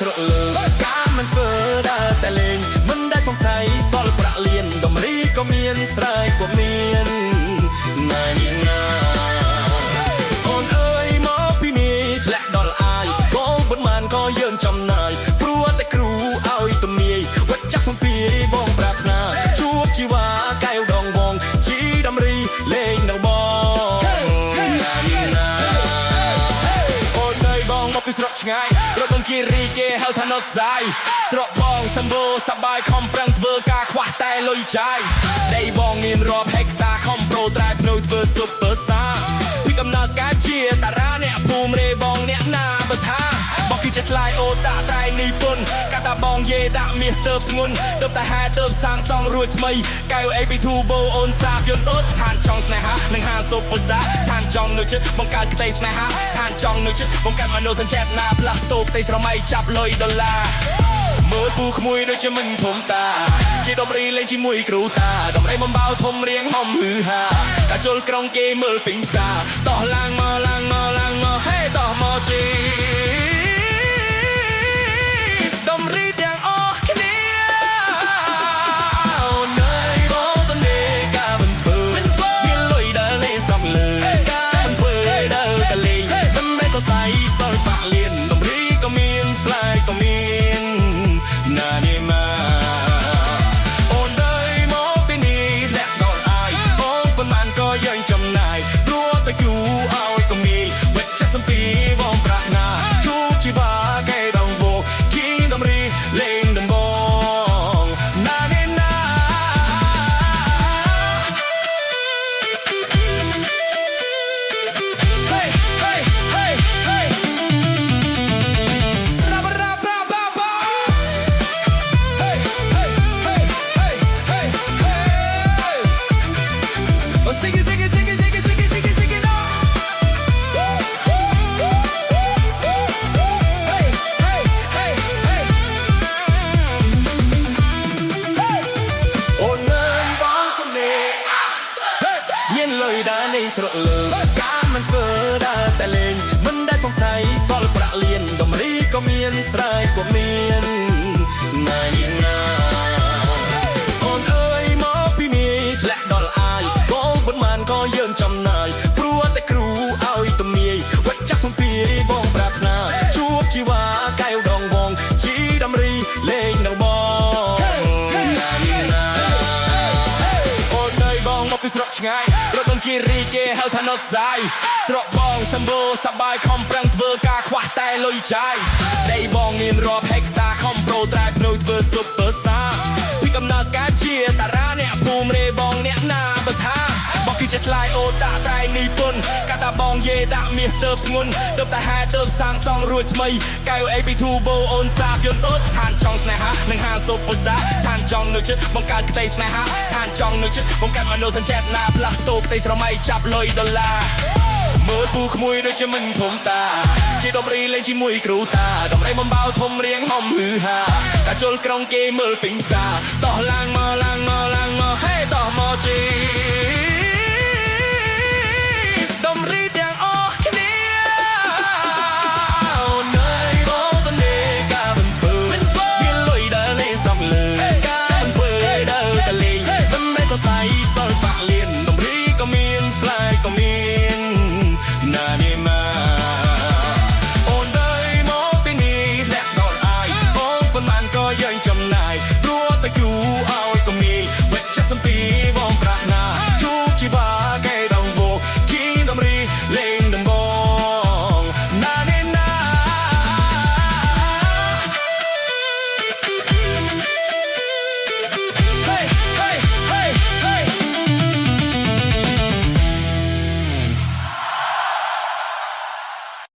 ស្រកលើការមិនធ្វើដើរតែលេងមិនដែលសង្ស័យសល់ប្រាក់លៀនដំរីក៏មានស្រែកក៏មានណាណាអូនអើយមកពីនេះធ្លាក់ដល់អាយក៏មិនបានក៏យើងចំណាយព្រោះតែគ្រូឲ្យទំនាយវត្តចាស់សំពីបងប្រាថ្នាជួបជីវ៉ាកែវដងវងជីដំរីលេងនៅបងណាណាអូនអើយបងមកពីស្រុកឆ្ងាយរត់គិរីគេហៅថាណត់សាយស្រកបងសម្បូរសបាយខំប្រឹងធ្វើការខ្វះតែលុយចាយដីបងមានរាប់ហិកតាខំប្រូត្រែភ្នៅធ្វើស៊ុបពើស្តាពីកំណើតកាជាតារាអ្នកភូមិរេបងអ្នកណាបើថាបងគឺជាស្លាយអូតាត្រៃនេះពុនកាតាបងយេដាក់មាសទៅធ្ងន់ទៅតែហែទៅសាងសង់រួចថ្មីកៅអេពីធូបូអូនសាយន្តអត់ឋានចង់ស្នេហានឹងហាស៊ុបពើស្តាឋានចង់នៅចិត្តបង្កើតក្តីស្នេហាឋានចង់នៅចិត្តបង្កើតមនោសញ្ចេតនាផ្លាស់តូបទីស្រមៃចាប់លុយដុល្លារមើលពូក្មួយដូចជាមិនធំតាជាដំរីលេងជាមួយគ្រូតាដំរីបំបៅធំរៀងហំហឺហាកាជុលក្រុងគេមើលពេញផ្សារតោះឡើងមកឡើងមកឡើងមកហេតោះមកជីដំរីទាំងអស់គ្នាអូនអើយបងតនេការមិនធ្វើមានលុយដើរលេងសំលើការមិនធ្វើដើរតែលេងមិនមែនក៏ស្អីសល់បាក់លៀនដំរីក៏មានស្លាយក៏មានណានីម៉ាអូនអើយមកពីនេះលាក់ដល់អាយបងប៉ុន្មានក៏យើងចំណាយព្រោះតែគ្រូឲ្យក៏មានវិជ្ជាសំពីបងប្រាថ្នាជួបជីវ៉ាកែដងវងគីដំរីលេងដំបងណានីណាហេហេហេហេស្រកលើការមិនធ្វើដើរតែលេងមិនដែលសង្ស័យសល់ប្រាក់លៀនដំរីក៏មានស្រែកក៏មានណាណាអូនអើយមកពីនេះធ្លាក់ដល់អាយក៏មិនបានក៏យើងចំណាយព្រោះតែគ្រូឲ្យទំនាយវត្តចាស់សំពីបងប្រាថ្នាជួបជីវ៉ាកែវដងវងជីដំរីលេងនៅបងណាណាអូនអើយបងមកពីស្រុកឆ្ងាយគិរីគេហៅថាណត់សាយស្រកបងសម្បូរសបាយខំប្រឹងធ្វើការខ្វះតែលុយចាយដីបងមានរាប់ហិកតាខំប្រូត្រែភ្នៅធ្វើស៊ុបពើស្តាពីកំណើតកាជាតារាអ្នកភូមិរេបងអ្នកណាបើថាបងគឺជាស្លាយអូតាត្រៃនេះពុនកាតាបងយេដាក់មាសទៅធ្ងន់ទៅតែហែទៅសាងសង់រួចថ្មីកៅអេពីធូបូអូនសាយន្តអត់ឋានចង់ស្នេហានឹងហាស៊ុបពើស្តាឋានចង់នៅចិត្តបង្កើតក្តីស្នេហាឋានចង់នៅចិត្តបង្កើតមនោសញ្ចេតនាផ្លាស់តូបទីស្រមៃចាប់លុយដុល្លារមើលពូក្មួយដូចជាមិនធំតាជាដំរីលេងជាមួយគ្រូតាដំរីបំបៅធំរៀងហំហឺហាកាជុលក្រុងគេមើលពេញផ្សារតោះឡើងមកឡើងមកឡើងមកហេតោះមកជី